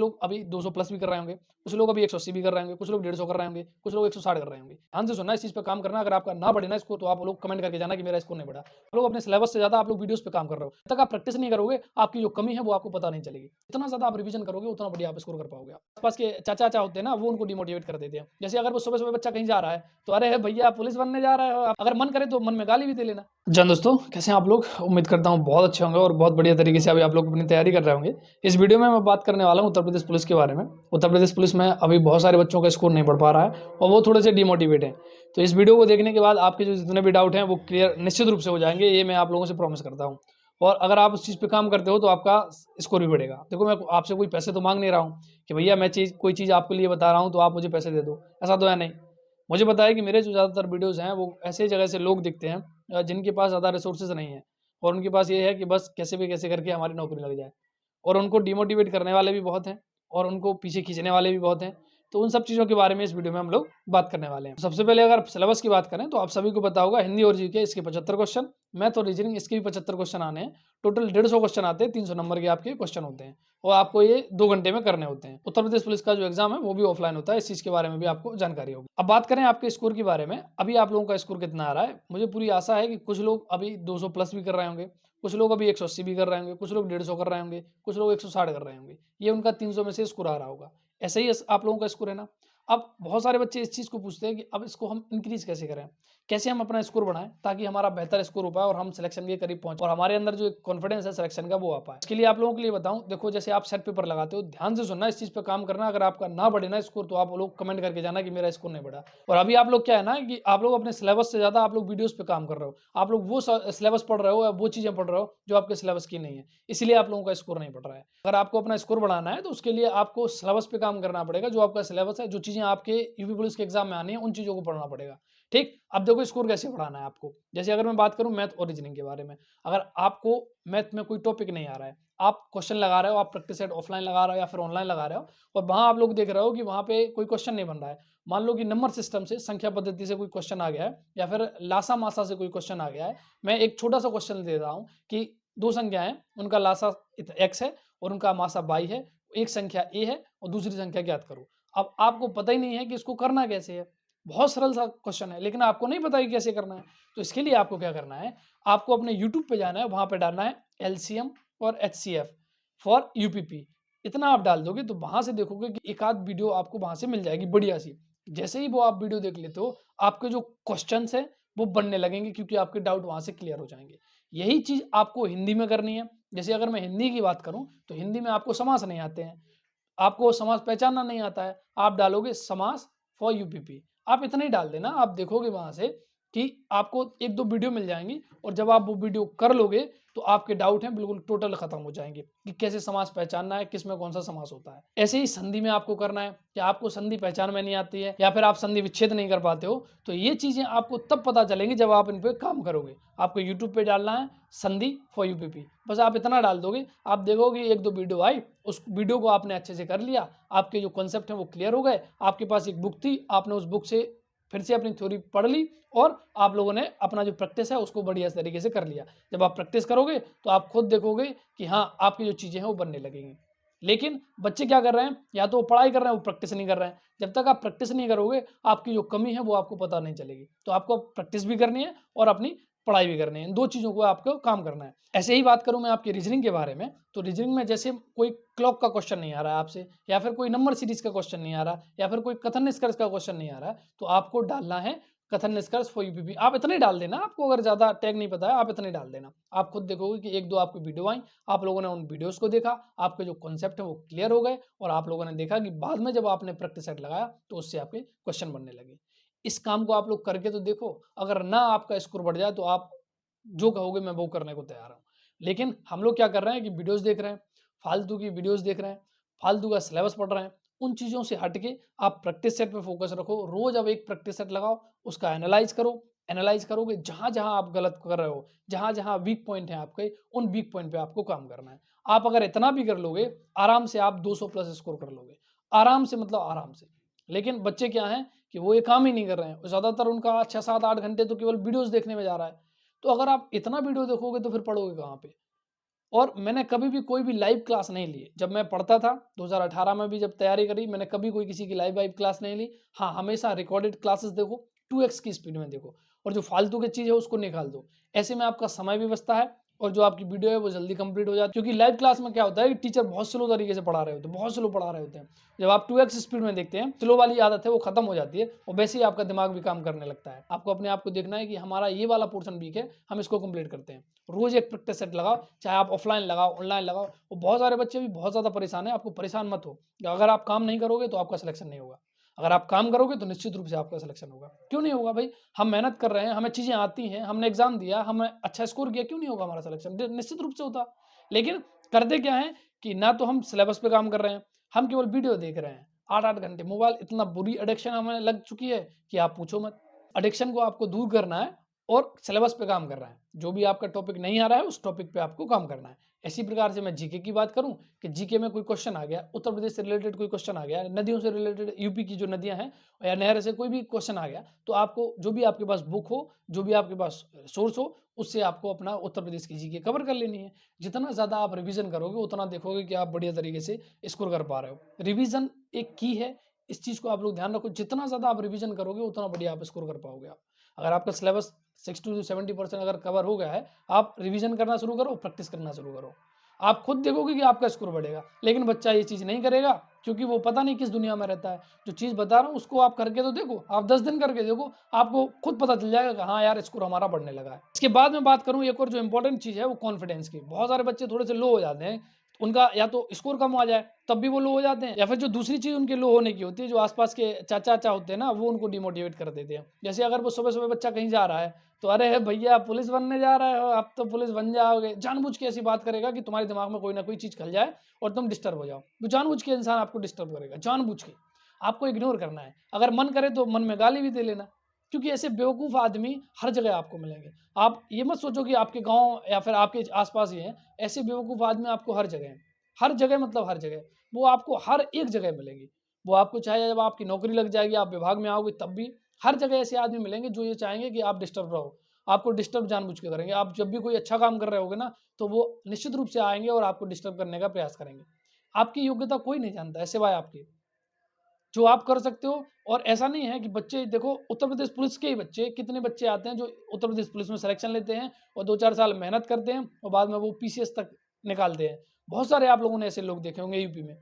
लोग अभी 200 प्लस भी कर रहे होंगे, कुछ लोग अभी 180 भी कर रहे होंगे, कुछ लोग 150 कर रहे होंगे, कुछ लोग 160 कर रहे होंगे। ध्यान से सुनना, इस चीज़ पे काम करना। अगर आपका ना बढ़े ना स्कोर, तो आप लोग कमेंट करके जाना कि मेरा स्कोर नहीं बढ़ा। आप लोग अपने सिलेबस से ज़्यादा आप लोग वीडियोस पे काम कर रहे हो। जब तक आप प्रैक्टिस नहीं करोगे, आपकी जो कमी है वो आपको पता नहीं चलेगी। जितना ज़्यादा आप रिवीजन करोगे, उतना बढ़िया आप स्कोर कर पाओगे। आस-पास के चाचा होते हैं ना, वो उनको डिमोटिवेट कर देते हैं। जैसे अगर वो सुबह-सुबह बच्चा कहीं जा रहा है, तो अरे भैया पुलिस बनने जा रहे हो, अगर मन करे तो मन में गाली भी दे लेना। जान दोस्तों, कैसे हैं आप लोग? उम्मीद करता हूँ बहुत अच्छे होंगे और बहुत बढ़िया तरीके से अभी आप लोग अपनी तैयारी कर रहे होंगे। इस वीडियो में मैं बात करने वाला हूँ उत्तर प्रदेश पुलिस के बारे में। उत्तर प्रदेश पुलिस में अभी बहुत सारे बच्चों का स्कोर नहीं बढ़ पा रहा है और वो थोड़े से डिमोटिवेट हैं। तो इस वीडियो को देखने के बाद आपके जो जितने भी डाउट हैं वो क्लियर निश्चित रूप से हो जाएंगे, ये मैं आप लोगों से प्रॉमिस करता हूँ। और अगर आप उस चीज़ पे काम करते हो तो आपका स्कोर भी बढ़ेगा। देखो, मैं आपसे कोई पैसे तो मांग नहीं रहा हूँ कि भैया मैं कोई चीज़ आपके लिए बता रहा हूँ तो आप मुझे पैसे दे दो, ऐसा तो है नहीं। मुझे पता है कि मेरे जो ज़्यादातर वीडियोज़ हैं वो ऐसे जगह से लोग दिखते हैं जिनके पास ज़्यादा रिसोर्सेज नहीं है और उनके पास ये है कि बस कैसे भी कैसे करके हमारी नौकरी लग जाए। और उनको डिमोटिवेट करने वाले भी बहुत हैं और उनको पीछे खींचने वाले भी बहुत हैं। तो उन सब चीज़ों के बारे में इस वीडियो में हम लोग बात करने वाले हैं। सबसे पहले अगर सिलेबस की बात करें तो आप सभी को पता होगा, हिंदी और जीके इसके 75 क्वेश्चन, मैथ और रीजनिंग इसके भी 75 क्वेश्चन आने हैं। टोटल 150 क्वेश्चन आते हैं, 300 नंबर के आपके क्वेश्चन होते हैं और आपको ये 2 घंटे में करने होते हैं। उत्तर प्रदेश पुलिस का जो एग्जाम है वो भी ऑफलाइन होता है, इस चीज़ के बारे में भी आपको जानकारी होगी। अब बात करें आपके स्कोर के बारे में, अभी आप लोगों का स्कोर कितना आ रहा है? मुझे पूरी आशा है कि कुछ लोग अभी 200 प्लस भी कर रहे होंगे, कुछ लोग अभी 180 भी कर रहे होंगे, कुछ लोग 150 कर रहे होंगे, कुछ लोग 160 कर रहे होंगे। ये उनका 300 में से स्कोर आ रहा होगा। ऐसे ही आप लोगों का स्कोर है ना। अब बहुत सारे बच्चे इस चीज़ को पूछते हैं कि अब इसको हम इंक्रीज़ कैसे करें? कैसे हम अपना स्कोर बढ़ाएँ ताकि हमारा बेहतर स्कोर हो पाए और हम सिलेक्शन के करीब पहुँचे और हमारे अंदर जो एक कॉन्फिडेंस है सिलेक्शन का वो आ पाए। इसके लिए आप लोगों के लिए बताऊँ, देखो जैसे आप सेट पेपर लगाते हो, ध्यान से सुनना, इस चीज़ पे काम करना। अगर आपका ना बढ़े ना स्कोर, तो आप लोग कमेंट करके जाना कि मेरा स्कोर नहीं बढ़ा। और अभी आप लोग क्या है ना कि आप लोग अपने सिलेबस से ज़्यादा आप लोग वीडियोज़ पे काम कर रहे हो। आप लोग वो सिलेबस पढ़ रहे हो या वो चीज़ें पढ़ रहे हो जो आपके सिलेबस की नहीं है। इसलिए आप लोगों का स्कोर नहीं बढ़ रहा है। अगर आपको अपना स्कोर बढ़ाना है तो उसके लिए आपको सिलेबस पे काम करना पड़ेगा। जो आपका सिलेबस है, जो चीज़ें आपके यूपी पुलिस के एग्जाम में आनी है, उन चीज़ों को पढ़ना पड़ेगा। ठीक, अब देखो स्कोर कैसे बढ़ाना है आपको। जैसे अगर मैं बात करूं मैथ और रीजनिंग के बारे में, अगर आपको मैथ में कोई टॉपिक नहीं आ रहा है, आप क्वेश्चन लगा रहे हो, आप प्रैक्टिस सेट ऑफलाइन लगा रहे हो या फिर ऑनलाइन लगा रहे हो और वहां आप लोग देख रहे हो कि वहां पे कोई क्वेश्चन नहीं बन रहा है। मान लो कि नंबर सिस्टम से, संख्या पद्धति से कोई क्वेश्चन आ गया है या फिर लासा मासा से कोई क्वेश्चन आ गया है। मैं एक छोटा सा क्वेश्चन दे रहा हूँ कि दो संख्या है, उनका लासा एक्स है और उनका मासा वाई है। एक संख्या ए है और दूसरी संख्या ज्ञात करो। अब आपको पता ही नहीं है कि इसको करना कैसे है। बहुत सरल सा क्वेश्चन है, लेकिन आपको नहीं पता कि कैसे करना है। तो इसके लिए आपको क्या करना है, आपको अपने यूट्यूब पे जाना है, वहां पे डालना है एलसीएम और एचसीएफ फॉर यूपीपी। इतना आप डाल दोगे तो वहां से देखोगे कि एक आध वीडियो आपको वहां से मिल जाएगी बढ़िया सी। जैसे ही वो आप वीडियो देख लेते हो, आपके जो क्वेश्चन है वो बनने लगेंगे, क्योंकि आपके डाउट वहां से क्लियर हो जाएंगे। यही चीज आपको हिंदी में करनी है। जैसे अगर मैं हिंदी की बात करूं तो हिंदी में आपको समास नहीं आते हैं, आपको समास पहचानना नहीं आता है। आप डालोगे समास फॉर यूपीपी, आप इतना ही डाल देना। आप देखोगे वहां से कि आपको एक दो वीडियो मिल जाएंगी और जब आप वो वीडियो कर लोगे तो आपके डाउट हैं बिल्कुल टोटल खत्म हो जाएंगे कि कैसे समास पहचानना है, किस में कौन सा समास होता है। ऐसे ही संधि में आपको करना है कि आपको संधि पहचान में नहीं आती है या फिर आप संधि विच्छेद नहीं कर पाते हो, तो ये चीजें आपको तब पता चलेंगी जब आप इन पे काम करोगे। आपको यूट्यूब पे डालना है संधि फॉर यूपीपी, बस आप इतना डाल दोगे, आप देखोगे एक दो वीडियो आई, उस वीडियो को आपने अच्छे से कर लिया, आपके जो कॉन्सेप्ट हैं वो क्लियर हो गए। आपके पास एक बुक थी, आपने उस बुक से फिर से अपनी थ्योरी पढ़ ली और आप लोगों ने अपना जो प्रैक्टिस है उसको बढ़िया तरीके से कर लिया। जब आप प्रैक्टिस करोगे तो आप खुद देखोगे कि हाँ, आपकी जो चीज़ें हैं वो बनने लगेंगी। लेकिन बच्चे क्या कर रहे हैं, या तो वो पढ़ाई कर रहे हैं, वो प्रैक्टिस नहीं कर रहे हैं। जब तक आप प्रैक्टिस नहीं करोगे, आपकी जो कमी है वो आपको पता नहीं चलेगी। तो आपको प्रैक्टिस भी करनी है और अपनी पढ़ाई भी करनी है, इन दो चीज़ों को आपको काम करना है। ऐसे ही बात करूं मैं आपकी रीजनिंग के बारे में, तो रीजनिंग में जैसे कोई क्लॉक का क्वेश्चन नहीं आ रहा है आपसे, या फिर कोई नंबर सीरीज का क्वेश्चन नहीं आ रहा, या फिर कोई कथन निष्कर्ष का क्वेश्चन नहीं आ रहा, तो आपको डालना है कथन निष्कर्ष फॉर यूपीपी। आप इतने डाल देना, आपको अगर ज्यादा टैग नहीं पता है आप इतने डाल देना। आप खुद देखोगे कि एक दो आपकी वीडियो आई, आप लोगों ने उन वीडियोस को देखा, आपके जो कॉन्सेप्ट है वो क्लियर हो गए और आप लोगों ने देखा कि बाद में जब आपने प्रैक्टिस सेट लगाया तो उससे आपके क्वेश्चन बनने लगे। इस काम को आप लोग करके तो देखो, अगर ना आपका स्कोर बढ़ जाए तो आप जो कहोगे मैं वो करने को तैयार हूँ। लेकिन हम लोग क्या कर रहे हैं कि वीडियोस देख रहे हैं, फालतू की वीडियोस देख रहे हैं, फालतू का सिलेबस पढ़ रहे हैं। उन चीज़ों से हट के आप प्रैक्टिस सेट पे फोकस रखो। रोज अब एक प्रैक्टिस सेट लगाओ, उसका एनालाइज करो। एनालाइज करोगे, जहां जहां आप गलत कर रहे हो, जहां जहां वीक पॉइंट है आपके, उन वीक पॉइंट पे आपको काम करना है। आप अगर इतना भी कर लोगे, आराम से आप 200 प्लस स्कोर कर लोगे, आराम से, मतलब आराम से। लेकिन बच्चे क्या हैं कि वो ये काम ही नहीं कर रहे हैं, ज्यादातर उनका 6 7 8 घंटे तो केवल वीडियोस देखने में जा रहा है। तो अगर आप इतना वीडियो देखोगे तो फिर पढ़ोगे कहाँ पे? और मैंने कभी भी कोई भी लाइव क्लास नहीं ली। जब मैं पढ़ता था 2018 में भी जब तैयारी करी, मैंने कभी कोई किसी की लाइव क्लास नहीं ली। हाँ, हमेशा रिकॉर्डेड क्लासेस देखो, 2x की स्पीड में देखो, और जो फालतू की चीज़ है उसको निकाल दो। ऐसे में आपका समय भी बचता है और जो आपकी वीडियो है वो जल्दी कंप्लीट हो जाती है। क्योंकि लाइव क्लास में क्या होता है कि टीचर बहुत स्लो तरीके से पढ़ा रहे होते हैं, बहुत स्लो पढ़ा रहे होते हैं। जब आप 2x स्पीड में देखते हैं, स्लो वाली आदत है वो खत्म हो जाती है और वैसे ही आपका दिमाग भी काम करने लगता है। आपको अपने आप को देखना है कि हमारा ये वाला पोर्शन वीक है, हम इसको कंप्लीट करते हैं। रोज एक प्रैक्टिस सेट लगाओ, चाहे आप ऑफलाइन लगाओ, ऑनलाइन लगाओ। और बहुत सारे बच्चे भी बहुत ज़्यादा परेशान है, आपको परेशान मत हो। अगर आप काम नहीं करोगे तो आपका सिलेक्शन नहीं होगा, अगर आप काम करोगे तो निश्चित रूप से आपका सिलेक्शन होगा। क्यों नहीं होगा भाई? हम मेहनत कर रहे हैं, हमें चीज़ें आती हैं, हमने एग्जाम दिया, हमने अच्छा स्कोर किया, क्यों नहीं होगा हमारा सिलेक्शन? निश्चित रूप से होता। लेकिन करते क्या है कि ना तो हम सिलेबस पे काम कर रहे हैं, हम केवल वीडियो देख रहे हैं 8-8 घंटे। मोबाइल इतना बुरी एडिक्शन हमें लग चुकी है कि आप पूछो मत। एडिक्शन को आपको दूर करना है और सिलेबस पे काम करना है। जो भी आपका टॉपिक नहीं आ रहा है उस टॉपिक पे आपको काम करना है। इसी प्रकार से मैं जीके की बात करूं कि जीके में कोई क्वेश्चन आ गया, उत्तर प्रदेश से रिलेटेड कोई क्वेश्चन आ गया, नदियों से रिलेटेड, यूपी की जो नदियां हैं या नहर से कोई भी क्वेश्चन आ गया, तो आपको जो भी आपके पास बुक हो, जो भी आपके पास सोर्स हो, उससे आपको अपना उत्तर प्रदेश की जीके कवर कर लेनी है। जितना ज़्यादा आप रिवीजन करोगे उतना देखोगे कि आप बढ़िया तरीके से स्कोर कर पा रहे हो। रिवीजन एक की है, इस चीज़ को आप लोग ध्यान रखो। जितना ज़्यादा आप रिवीजन करोगे उतना बढ़िया आप स्कोर कर पाओगे। आप अगर आपका सिलेबस 60 to 70% अगर कवर हो गया है, आप रिवीजन करना शुरू करो, प्रैक्टिस करना शुरू करो, आप खुद देखोगे कि आपका स्कोर बढ़ेगा। लेकिन बच्चा ये चीज़ नहीं करेगा क्योंकि वो पता नहीं किस दुनिया में रहता है। जो चीज़ बता रहा हूँ उसको आप करके तो देखो, आप 10 दिन करके देखो, आपको खुद पता चल जाएगा कि हाँ यार स्कोर हमारा बढ़ने लगा है। इसके बाद में बात करूँ एक और जो इंपॉर्टेंट चीज़ है वो कॉन्फिडेंस की। बहुत सारे बच्चे थोड़े से लो हो जाते हैं, उनका या तो स्कोर कम आ जाए तब भी वो लो हो जाते हैं, या फिर जो दूसरी चीज़ उनके लो होने की होती है, जो आसपास के चाचा होते हैं ना, वो उनको डिमोटिवेट कर देते हैं। जैसे अगर वो सुबह-सुबह बच्चा कहीं जा रहा है, तो अरे भैया पुलिस बनने जा रहे हो, अब तो पुलिस बन जाओगे। जानबूझ के ऐसी बात करेगा कि तुम्हारे दिमाग में कोई ना कोई चीज़ खल जाए और तुम डिस्टर्ब हो जाओ। तो जानबूझ के इंसान आपको डिस्टर्ब करेगा, जानबूझ के। आपको इग्नोर करना है। अगर मन करे तो मन में गाली भी दे लेना, क्योंकि ऐसे बेवकूफ़ आदमी हर जगह आपको मिलेंगे। आप ये मत सोचो कि आपके गाँव या फिर आपके आस-पास ही हैं, ऐसे बेवकूफ़ आदमी आपको हर जगह हैं। हर जगह मतलब हर जगह। वो आपको हर एक जगह मिलेंगी। वो आपको चाहे जब आपकी नौकरी लग जाएगी, आप विभाग में आओगे तब भी, हर जगह ऐसे आदमी मिलेंगे जो ये चाहेंगे कि आप डिस्टर्ब रहो। आपको डिस्टर्ब जानबूझ के करेंगे। आप जब भी कोई अच्छा काम कर रहे होगे ना, तो वो निश्चित रूप से आएँगे और आपको डिस्टर्ब करने का प्रयास करेंगे। आपकी योग्यता कोई नहीं जानता है सिवाय आपके। जो आप कर सकते हो, और ऐसा नहीं है कि बच्चे देखो, उत्तर प्रदेश पुलिस के ही बच्चे, कितने बच्चे आते हैं जो उत्तर प्रदेश पुलिस में सिलेक्शन लेते हैं और 2-4 साल मेहनत करते हैं और बाद में वो पीसीएस तक निकालते हैं। बहुत सारे आप लोगों ने ऐसे लोग देखे होंगे यूपी में।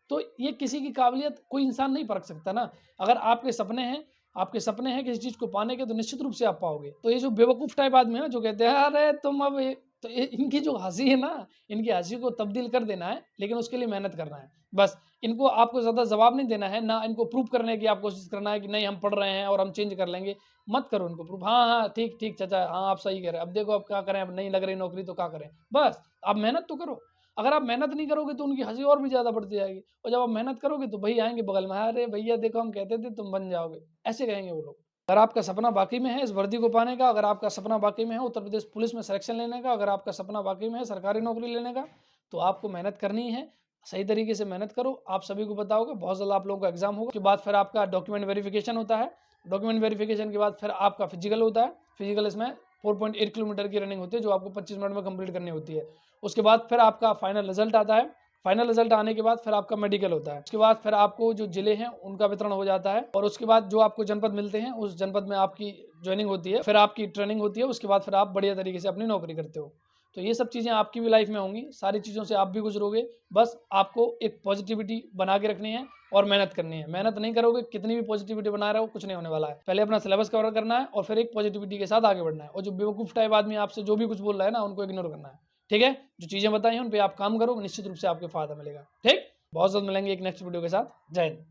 तो ये किसी की काबिलियत कोई इंसान नहीं परख सकता ना। अगर आपके सपने हैं किसी चीज़ को पाने के, तो निश्चित रूप से आप पाओगे। तो ये जो बेवकूफ़ टाइप आदमी है ना, जो कहते हैं अरे तुम अब ये, तो इनकी जो हँसी है ना, इनकी हँसी को तब्दील कर देना है, लेकिन उसके लिए मेहनत करना है। बस इनको आपको ज़्यादा जवाब नहीं देना है, ना इनको प्रूव करने की आप कोशिश करना है कि नहीं हम पढ़ रहे हैं और हम चेंज कर लेंगे। मत करो इनको प्रूव, हाँ, हाँ, ठीक, ठीक चाचा, हाँ, आप सही कह रहे हैं। अब देखो अब क्या करें, अब नहीं लग रही नौकरी तो क्या करें? बस आप मेहनत तो करो। अगर आप मेहनत नहीं करोगे तो उनकी हँसी और भी ज़्यादा बढ़ती जाएगी, और जब आप मेहनत करोगे तो वही आएँगे बगल में, अरे भैया देखो हम कहते थे तुम बन जाओगे, ऐसे कहेंगे वो लोग। अगर आपका सपना वाक़ई में है इस वर्दी को पाने का, अगर आपका सपना वाक़ई में है उत्तर प्रदेश पुलिस में सिलेक्शन लेने का, अगर आपका सपना वाक़ई में है सरकारी नौकरी लेने का, तो आपको मेहनत करनी है। सही तरीके से मेहनत करो, आप सभी को पता होगा बहुत जल्द आप लोगों का एग्ज़ाम होगा। उसके बाद फिर आपका डॉक्यूमेंट वेरिफ़िकेशन होता है। डॉक्यूमेंट वेरिफ़िकेशन के बाद फिर आपका फिज़िकल होता है। फिज़िकल इसमें 4.8 किलोमीटर की रनिंग होती है, जो आपको 25 मिनट में कंप्लीट करनी होती है। उसके बाद फिर आपका फाइनल रिजल्ट आता है। फाइनल रिजल्ट आने के बाद फिर आपका मेडिकल होता है। उसके बाद फिर आपको जो जिले हैं उनका वितरण हो जाता है, और उसके बाद जो आपको जनपद मिलते हैं उस जनपद में आपकी जॉइनिंग होती है, फिर आपकी ट्रेनिंग होती है। उसके बाद फिर आप बढ़िया तरीके से अपनी नौकरी करते हो। तो ये सब चीज़ें आपकी भी लाइफ में होंगी, सारी चीज़ों से आप भी गुजरोगे। बस आपको एक पॉजिटिविटी बना के रखनी है और मेहनत करनी है। मेहनत नहीं करोगे, कितनी भी पॉजिटिविटी बना रहे हो, कुछ नहीं होने वाला है। पहले अपना सिलेबस कवर करना है और फिर एक पॉजिटिविटी के साथ आगे बढ़ना है, और जो बेवकूफ़ टाइप आदमी आपसे जो भी कुछ बोल रहा है ना, उनको इग्नोर करना है। ठीक है? जो चीज़ें बताई हैं उन पे आप काम करो, निश्चित रूप से आपको फ़ायदा मिलेगा। ठीक? बहुत जल्द मिलेंगे एक नेक्स्ट वीडियो के साथ। जय हिंद।